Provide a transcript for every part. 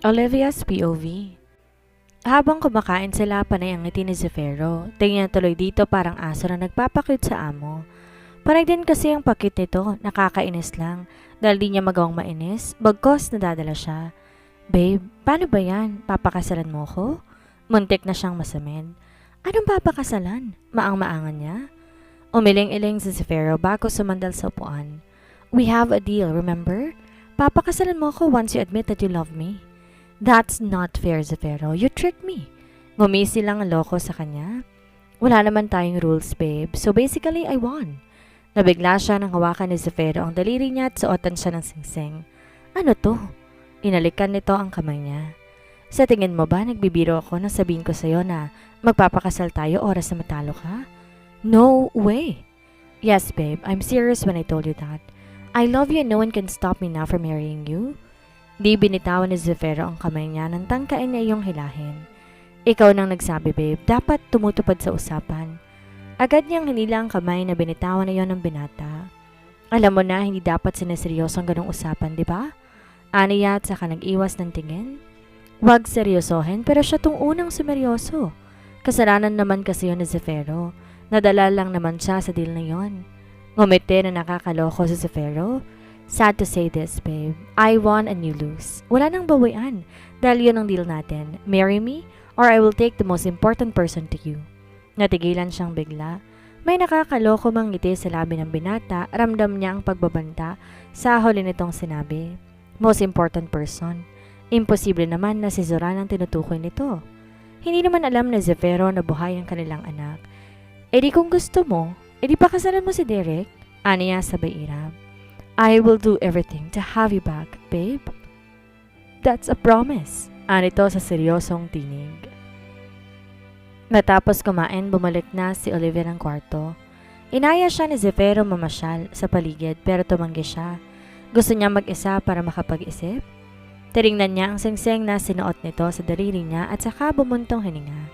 Olivia's POV. Habang kumakain sila, panay ang ngiti ni Zefiro. Tingin tuloy dito parang aso na nagpapakit sa amo. Panay din kasi ang pakit nito, nakakainis lang. Dahil di niya magawang mainis, bagkos nadadala siya. Babe, paano ba yan? Papakasalan mo ko? Muntik na siyang masamid. Anong papakasalan? Maang-maangan niya? Umiling-iling si Zefiro bago sumandal sa upuan. We have a deal, remember? Papakasalan mo ko once you admit that you love me. That's not fair, Zefiro. You tricked me. Ngumisi lang ang loko sa kanya. Wala naman tayong rules, babe. So basically, I won. Nabigla siya nang hawakan ni Zefiro ang daliri niya at suotan siya ng singsing. Ano to? Inalikan nito ang kamay niya. Sa tingin mo ba nagbibiro ako nang sabihin ko sa'yo na magpapakasal tayo oras na matalo ka? No way. Yes, babe. I'm serious when I told you that. I love you and no one can stop me now from marrying you. Di binitawan ni Zefiro ang kamay niya nang tangkain niya iyong hilahin. Ikaw nang nagsabi, babe, dapat tumutupad sa usapan. Agad niyang hinila ang kamay na binitawan na iyon ng binata. Alam mo na hindi dapat sineseryoso ang ganong usapan, di ba? Aniya at saka nag-iwas ng tingin. Huwag seryosohin pero siya tong unang sumeryoso. Kasalanan naman kasi yun ni Zefiro. Nadala lang naman siya sa deal na yon. Ngumiti na nakakaloko si Zefiro. Sad to say this, babe. I won and you lose. Wala nang bawian. Dahil yun ang deal natin. Marry me or I will take the most important person to you. Natigilan siyang bigla. May nakakaloko mang ngiti sa labi ng binata. Ramdam niya ang pagbabanta sa huli nitong sinabi. Most important person. Imposible naman na si Zoran ang tinutukoy nito. Hindi naman alam na Zefiro na buhay ang kanilang anak. E di kung gusto mo, e di pakasalan mo si Derek? Aniya sabay irap. I will do everything to have you back, babe. That's a promise. Anito sa seryosong tinig. Matapos kumain, bumalik na si Olivia ng kwarto. Inaya siya ni Zefiro mamasyal sa paligid pero tumanggi siya. Gusto niya mag-isa para makapag-isip. Tinignan niya ang singsing na sinuot nito sa daliri niya at saka bumuntong hininga.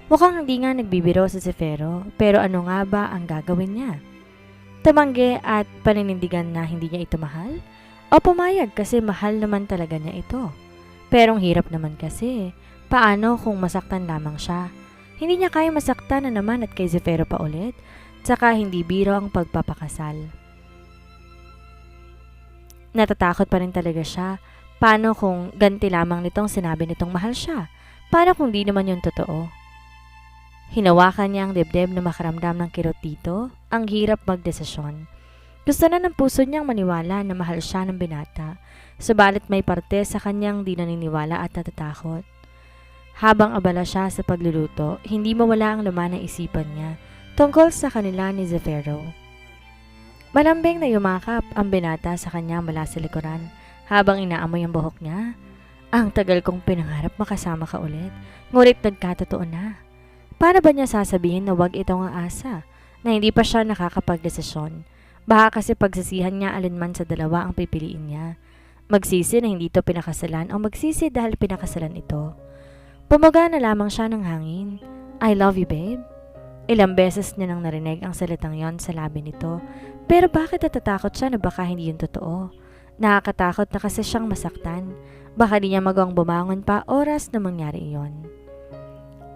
Mukhang hindi nga nagbibiro si Zefiro pero ano nga ba ang gagawin niya? Tumanggi at paninindigan na hindi niya ito mahal? O pumayag kasi mahal naman talaga niya ito. Pero ang hirap naman kasi, paano kung masaktan lamang siya? Hindi niya kaya masaktan na naman at kay Zefiro pa ulit, tsaka hindi biro ang pagpapakasal. Natatakot pa rin talaga siya. Paano kung ganti lamang nitong sinabi nitong mahal siya? Paano kung di naman yun totoo? Hinawakan niya ang dibdib na makaramdam ng kirot dito. Ang hirap magdesisyon. Gusto na ng puso niyang maniwala na mahal siya ng binata. Subalit may parte sa kanyang di naniniwala at natatakot. Habang abala siya sa pagluluto, hindi mawala ang laman ng isipan niya tungkol sa kanila ni Zefiro. Malambing na yumakap ang binata sa kanya mula sa likuran habang inaamoy ang buhok niya. Ang tagal kong pinangarap makasama ka ulit, ngunit nagkatotoo na. Paano ba niya sasabihin na wag itong aasa na hindi pa siya nakakapagdesisyon? Baka kasi pagsisihan niya alinman sa dalawa ang pipiliin niya. Magsisi na hindi ito pinakasalan o magsisi dahil pinakasalan ito. Pumaga na lamang siya ng hangin. I love you, babe. Ilang beses niya nang narinig ang salitang yon sa labi nito. Pero bakit natatakot siya na baka hindi yun totoo? Nakakatakot na kasi siyang masaktan. Baka di niya magawang bumangon pa oras na mangyari iyon.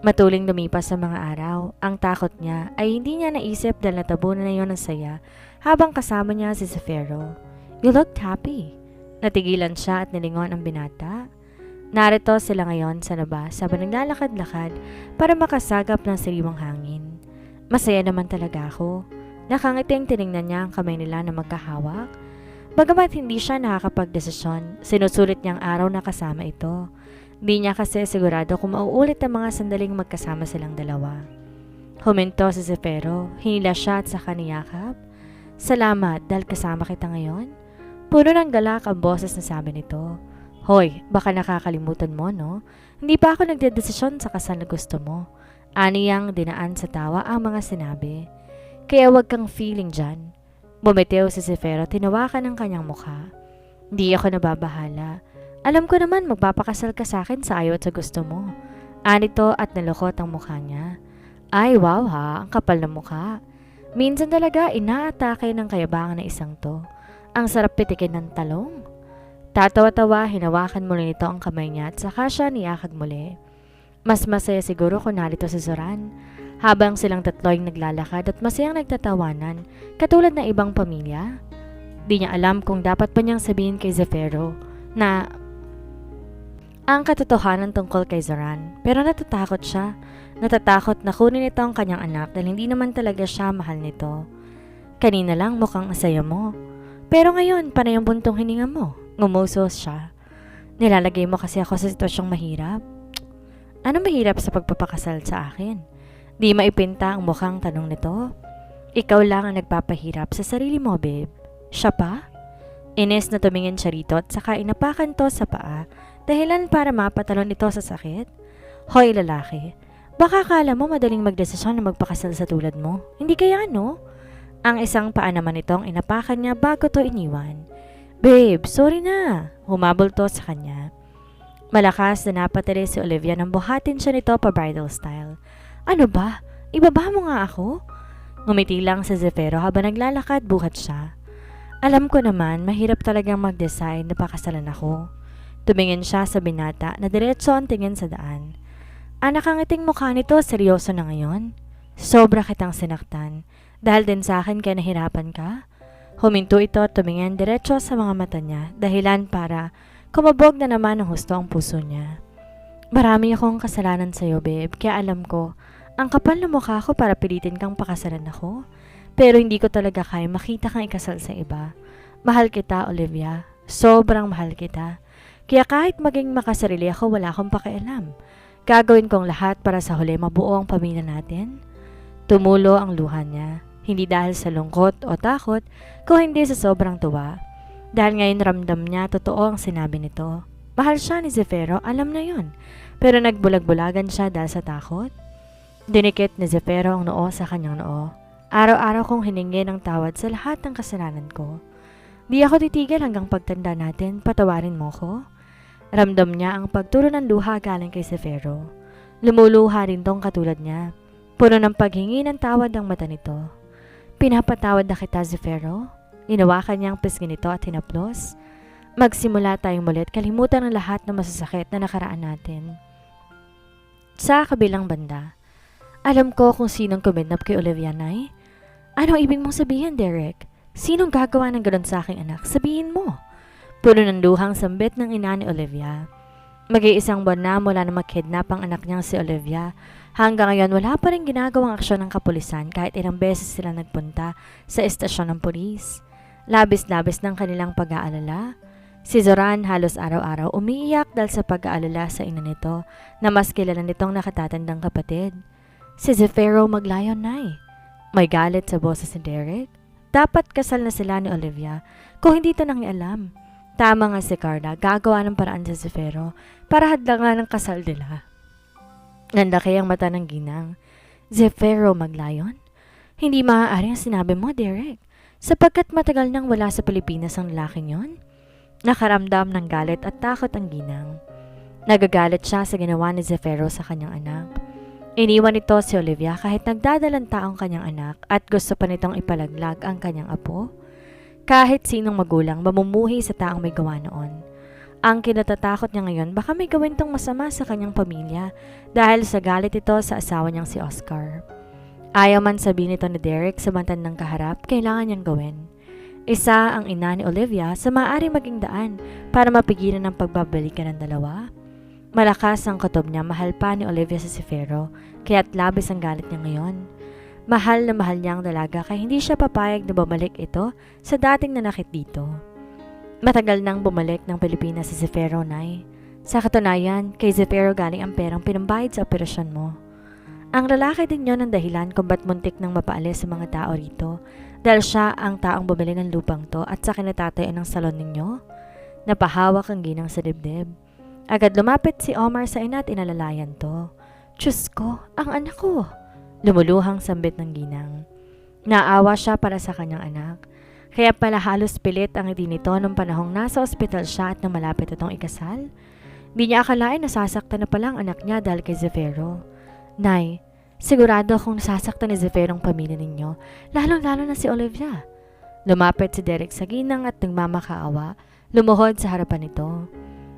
Matuling lumipas sa mga araw, ang takot niya ay hindi niya naisip dahil natabunan na yon ng saya habang kasama niya si Zefiro. You looked happy. Natigilan siya at nilingon ang binata. Narito sila ngayon sa labas habang naglalakad-lakad para makasagap ng sariwang hangin. Masaya naman talaga ako. Nakangiting tinignan niya ang kamay nila na magkahawak. Bagamat hindi siya nakakapagdesisyon, sinusulit niyang araw na kasama ito. Di niya kasi sigurado kung mauulit ang mga sandaling magkasama silang dalawa. Huminto si Zefiro, hinila siya at saka niyakap. Salamat dahil kasama kita ngayon. Puno ng galak ang boses na sabi nito. Hoy, baka nakakalimutan mo, no? Hindi pa ako nagdedesisyon sa kasal na gusto mo. Aniyang dinaan sa tawa ang mga sinabi. Kaya wag kang feeling dyan. Bumitiw si Zefiro, tinawakan ang kanyang mukha. Di ako nababahala. Alam ko naman magpapakasal ka sa akin sa ayaw at sa gusto mo. Anito at nalukot ang mukha niya. Ay wow ha, ang kapal ng mukha. Minsan talaga inaatake ng kayabangan na isang to. Ang sarap pitikin ng talong. Tatawa-tawa, hinawakan muli nito ang kamay niya at saka siya niyakag muli. Mas masaya siguro kung narito si Zoran, habang silang tatlo ay naglalakad at masayang nagtatawanan, katulad ng ibang pamilya. Di niya alam kung dapat pa niyang sabihin kay Zefiro na ang katotohanan tungkol kay Zoran, pero natatakot siya. Natatakot na kunin ito ang kanyang anak dahil hindi naman talaga siya mahal nito. Kanina lang mukhang asaya mo, pero ngayon panay ang buntong hininga mo. Ngumusos siya. Nilalagay mo kasi ako sa sitwasyong mahirap. Ano mahirap sa pagpapakasal sa akin? Di maipinta ang mukhang tanong nito. Ikaw lang ang nagpapahirap sa sarili mo, babe. Siya pa? Ines na tumingin siya rito at saka inapakan to sa paa, dahilan para mapatalon ito sa sakit. Hoy lalaki, baka akala mo madaling magdesisyon na magpakasal sa tulad mo. Hindi kaya no? Ang isang paa naman itong inapakan niya bago to iniwan. Babe, sorry na. Humabol to sa kanya. Malakas na napatili si Olivia nang buhatin siya nito pa bridal style. Ano ba? Ibaba mo nga ako? Ngumiti lang si Zefiro habang naglalakad buhat siya. Alam ko naman, mahirap talagang mag-decide na pakasalan ako. Tumingin siya sa binata na diretso ang tingin sa daan. Anak, ang iting mukha nito, seryoso na ngayon? Sobra kitang sinaktan. Dahil din sa akin kaya nahirapan ka? Huminto ito at tumingin diretso sa mga mata niya, dahilan para kumabog na naman ang husto ang puso niya. Marami akong kasalanan sa'yo, babe, kaya alam ko, ang kapal na mukha ko para pilitin kang pakasalan ako. Pero hindi ko talaga kaya makita kang ikasal sa iba. Mahal kita, Olivia. Sobrang mahal kita. Kaya kahit maging makasarili ako, wala akong pakialam. Gagawin kong lahat para sa huli mabuo ang pamilya natin. Tumulo ang luha niya. Hindi dahil sa lungkot o takot, kung hindi sa sobrang tuwa. Dahil ngayon ramdam niya totoo ang sinabi nito. Mahal siya ni Zefiro, alam na yon. Pero nagbulag-bulagan siya dahil sa takot. Dinikit ni Zefiro ang noo sa kanyang noo. Araw-araw kong hiningi ng tawad sa lahat ng kasalanan ko. Di ako titigil hanggang pagtanda natin, patawarin mo ko. Ramdam niya ang pagturo ng luha galing kay Zefiro. Lumuluha rin tong katulad niya. Puno ng paghingi ng tawad ang mata nito. Pinapatawad na kita, Zefiro. Inawakan niya ang pisngi nito at hinaplos. Magsimula tayong mulit, kalimutan ang lahat ng masasakit na nakaraan natin. Sa kabilang banda, alam ko kung sinong kumidnap kay Olivia, Nay. Anong ibig mong sabihin, Derek? Sinong gagawa ng gano'n sa aking anak? Sabihin mo. Puno ng luhang sambit ng ina ni Olivia. Mag-iisang buwan na mula na makidnap ang anak niyang si Olivia. Hanggang ngayon wala pa rin ginagawang aksyon ng kapulisan kahit ilang beses sila nagpunta sa estasyon ng pulis. Labis-labis ng kanilang pag-aalala. Si Zoran halos araw-araw umiiyak dahil sa pag-aalala sa ina nito na mas kilala nitong nakatatandang kapatid. Si Zefiro maglayon, Nay. May galit sa boses ni Derek. Dapat kasal na sila ni Olivia kung hindi ito nangialam. Tama nga si Carla, gagawa ng paraan sa Zefiro para hadlangan ang kasal nila. Nandaki ang mata ng ginang. Zefiro maglayon? Hindi maaari ang sinabi mo, Derek, sapagkat matagal nang wala sa Pilipinas ang lalaking yon. Nakaramdam ng galit at takot ang ginang. Nagagalit siya sa ginawa ni Zefiro sa kanyang anak. Iniwan nito si Olivia kahit nagdadalanta ang kanyang anak at gusto pa nitong ipalaglag ang kanyang apo. Kahit sinong magulang mamumuhi sa taong may gawa noon. Ang kinatatakot niya ngayon baka may gawin tong masama sa kanyang pamilya dahil sa galit ito sa asawa niyang si Oscar. Ayaw man sabihin nito ni Derek sa matandang kaharap, kailangan niyang gawin. Isa ang ina ni Olivia sa maaaring maging daan para mapigilan ang pagbabalikan ng dalawa. Malakas ang kutob niya, mahal pa ni Olivia sa Zefiro, kaya't labis ang galit niya ngayon. Mahal na mahal niya ang dalaga kaya hindi siya papayag na bumalik ito sa dating nanakit dito. Matagal nang bumalik ng Pilipinas si Zefiro, Nay. Sa katunayan, kay Zefiro galing ang perang pinambayad sa operasyon mo. Ang lalaki din yon ang dahilan kung ba't muntik nang mapaalis sa mga tao rito dahil siya ang taong bumili ng lupang to at sa kinatatayan ng salon ninyo. Napahawak ang ginang sa dibdib. Agad lumapit si Omar sa ina at inalalayan to. Diyos ko, ang anak ko! Lumuluhang sambit ng ginang. Naawa siya para sa kanyang anak. Kaya pala halos pilit ang ngiti nito nung panahong nasa ospital siya at nang malapit itong ikasal. Di niya akalain nasasaktan na pala ang anak niya dahil kay Zefiro. Nay, sigurado akong nasasaktan ni Zefiro ang pamilya ninyo, lalong-lalo na si Olivia. Lumapit si Derek sa ginang at nagmamakaawa, Lumuhod sa harapan nito.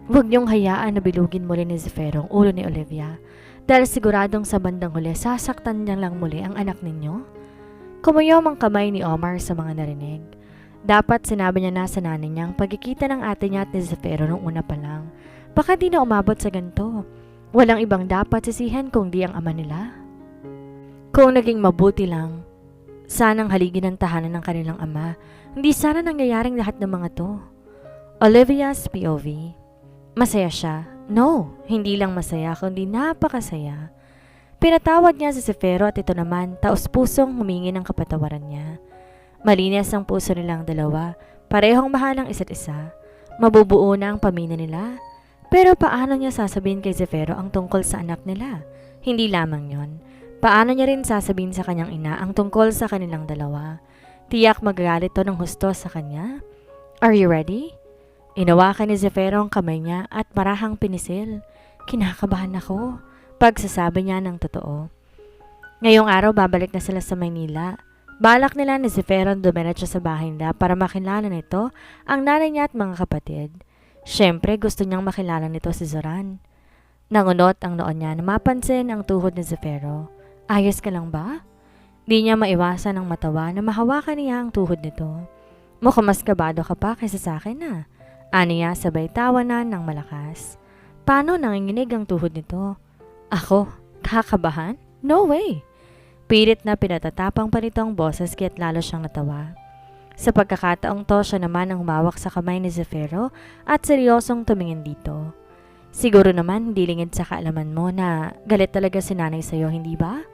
Huwag niyong hayaan na bilugin muli ni Zefiro ang ulo ni Olivia dahil siguradong sa bandang huli sasaktan niya lang muli ang anak ninyo. Kumuyom ang kamay ni Omar sa mga narinig. Dapat sinabi niya na sa nanay niya ang pagkikita ng ate niya at ni Zefiro nung una pa lang. Baka di na umabot sa ganito. Walang ibang dapat sisihan kung di ang ama nila. Kung naging mabuti lang, sanang haligin ang tahanan ng kanilang ama. Hindi sana nangyayaring lahat ng mga to. Olivia's POV. Masaya siya. No, hindi lang masaya kundi napakasaya. Pinatawad niya si Zefiro at ito naman taos-pusong humingi ng kapatawaran niya. Malinis ang puso nilang dalawa, parehong mahal ang isa't isa. Mabubuo na ang pamilya nila. Pero paano niya sasabihin kay Zefiro ang tungkol sa anak nila? Hindi lamang yon. Paano niya rin sasabihin sa kanyang ina ang tungkol sa kanilang dalawa? Tiyak magagalit to ng husto sa kanya. Are you ready? Inawakan ni Zefiro ang kamay niya at marahang pinisil. Kinakabahan ako. Pagsasabi niya ng totoo. Ngayong araw babalik na sila sa Maynila. Balak nila ni Zefiro dumiretso sa bahay nila para makilala nito ang nanay niya at mga kapatid. Siyempre gusto niyang makilala nito si Zoran. Nangunot ang noon niya na mapansin ang tuhod ni Zefiro. Ayos ka lang ba? Di niya maiwasan ang matawa na mahawakan niya ang tuhod nito. Mukhang mas kabado ka pa kaysa sa akin na. Aniya sabay tawanan ng malakas. Paano nanginginig ang tuhod nito? Ako? Kakabahan? No way! Pilit na pinatatapang pa nito ang boses kaya't lalo siyang natawa. Sa pagkakataong to, siya naman ang humawak sa kamay ni Zefiro at seryosong tumingin dito. Siguro naman hindi lingid sa kaalaman mo na galit talaga si nanay sa'yo, hindi ba?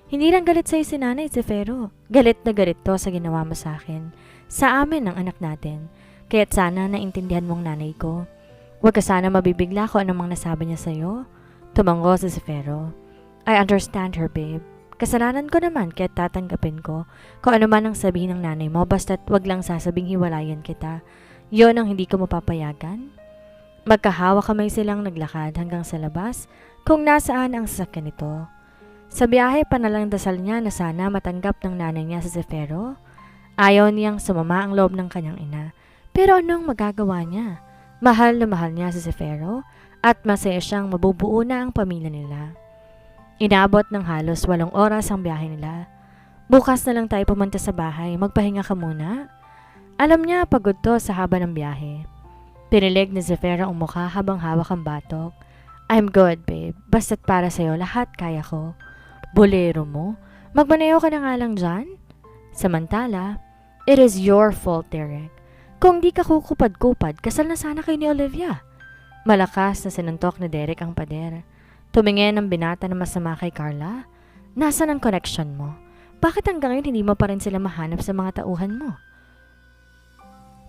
Hindi lang galit sa'yo si nanay, Zefiro. Galit na galit to sa ginawa mo sa akin. Sa amin ng anak natin. Kaya't sana naintindihan mong nanay ko. Huwag ka sana mabibigla kung anumang nasabi niya sa'yo. Tumango si Zefiro. I understand her, babe. Kasalanan ko naman kaya't tatanggapin ko kung ano man ang sabihin ng nanay mo basta't wag lang sasabing hiwalayan kita. Yon ang hindi ko mapapayagan. Magkahawa kamay silang naglakad hanggang sa labas kung nasaan ang sasakyan nito. Sa biyahe panalang dasal niya na sana matanggap ng nanay niya si Zefiro. Ayaw niyang sumama ang loob ng kanyang ina. Pero anong magagawa niya? Mahal na mahal niya si Zefiro at masaya siyang mabubuo na ang pamilya nila. Inabot ng halos 8 oras ang biyahe nila. Bukas na lang tayo pumunta sa bahay, magpahinga ka muna. Alam niya pagod to sa haba ng biyahe. Pinilig ni Zefiro ang mukha habang hawak ang batok. I'm good, babe. Basta't para sa'yo, lahat kaya ko. Bolero mo? Magmaneho ka na nga lang dyan? Samantala, it is your fault, Derek. Kung di ka kukupad-kupad, kasal na sana kayo ni Olivia. Malakas na sinuntok ni Derek ang pader. Tumingin ang binata na masama kay Carla. Nasaan ang connection mo? Bakit hanggang ngayon hindi mo pa rin sila mahanap sa mga tauhan mo?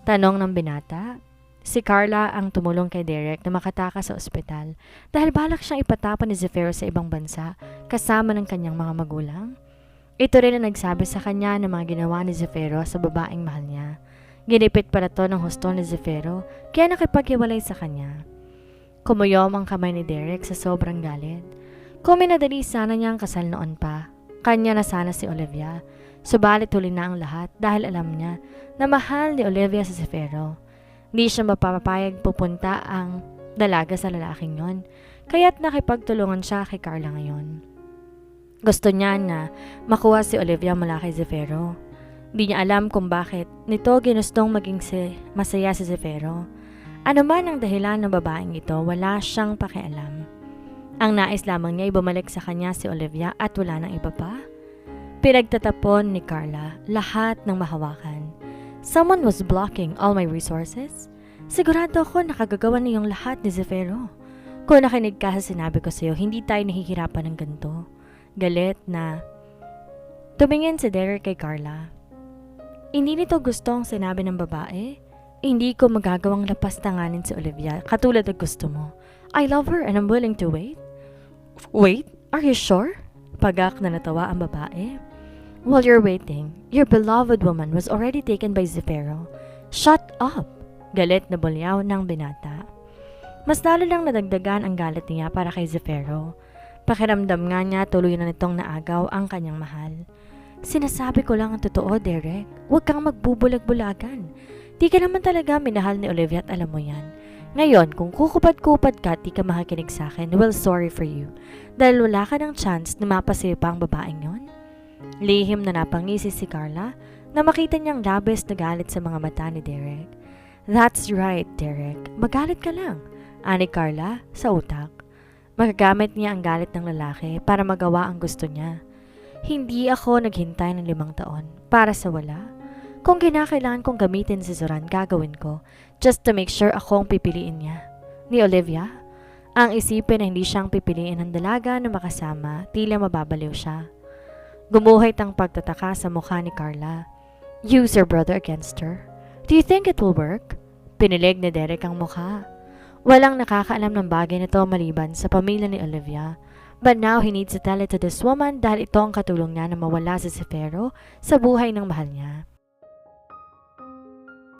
Tanong ng binata. Si Carla ang tumulong kay Derek na makatakas sa ospital dahil balak siyang ipatapon ni Zefiro sa ibang bansa kasama ng kanyang mga magulang. Ito rin ang nagsabi sa kanya ng mga ginawa ni Zefiro sa babaeng mahal niya. Ginipit para to ng husto ni Zefiro kaya nakipaghiwalay sa kanya. Kumuyom ang kamay ni Derek sa sobrang galit. Kung minadali sana niya ang kasal noon pa, kanya na sana si Olivia. Subalit huli na ang lahat dahil alam niya na mahal ni Olivia si Zefiro. Hindi siya mapapayag pupunta ang dalaga sa lalaking yon, kaya't nakipagtulungan siya kay Carla ngayon. Gusto niya na makuha si Olivia mula kay Zefiro. Hindi niya alam kung bakit nito ginustong maging masaya si Zefiro. Ano man ang dahilan ng babaeng ito, wala siyang pakialam. Ang nais lamang niya ay bumalik sa kanya si Olivia at wala nang iba pa. Pinagtatapon ni Carla lahat ng mahawakan. Someone was blocking all my resources. Sigurado ako nakagagawa na yung lahat ni Zefiro. Kung nakinig ka sa sinabi ko sa'yo, hindi tayo nahihirapan ng ganito. Galit na tumingin si Derek kay Carla. Hindi nito gustong sinabi ng babae. Hindi ko magagawang lapastanganin si Olivia katulad ng gusto mo. I love her and I'm willing to wait. Wait? Are you sure? Pagak na natawa ang babae. While you're waiting, your beloved woman was already taken by Zefiro. Shut up! Galit na bulyaw ng binata. Mas lalo lang nadagdagan ang galit niya para kay Zefiro. Pakiramdam nga niya tuloy na nitong naagaw ang kanyang mahal. Sinasabi ko lang ang totoo, Derek. Huwag kang magbubulag-bulagan. Di ka naman talaga minahal ni Olivia at alam mo yan. Ngayon, kung kukupad-kupad ka at di ka makikinig sa akin, well, sorry for you. Dahil wala ka ng chance na mapasaya pa ang babaeng yon. Lihim na napangisi si Carla na makita niyang labis na galit sa mga mata ni Derek. That's right, Derek. Magalit ka lang, ani Carla sa utak. Magagamit niya ang galit ng lalaki para magawa ang gusto niya. Hindi ako naghintay ng 5 taon para sa wala. Kung kinakailangan kong gamitin si Zoran, gagawin ko just to make sure ako ang pipiliin niya. Ni Olivia, ang isipin na hindi siyang pipiliin ng dalaga na makasama, tila mababaliw siya. Gumuhit ang pagtataka sa mukha ni Carla. Use your brother against her. Do you think it will work? Pinilig ni Derek ang mukha. Walang nakakaalam ng bagay na ito maliban sa pamilya ni Olivia. But now he needs to tell it to this woman dahil ito ang katulong niya na mawala si Sefero sa buhay ng mahal niya.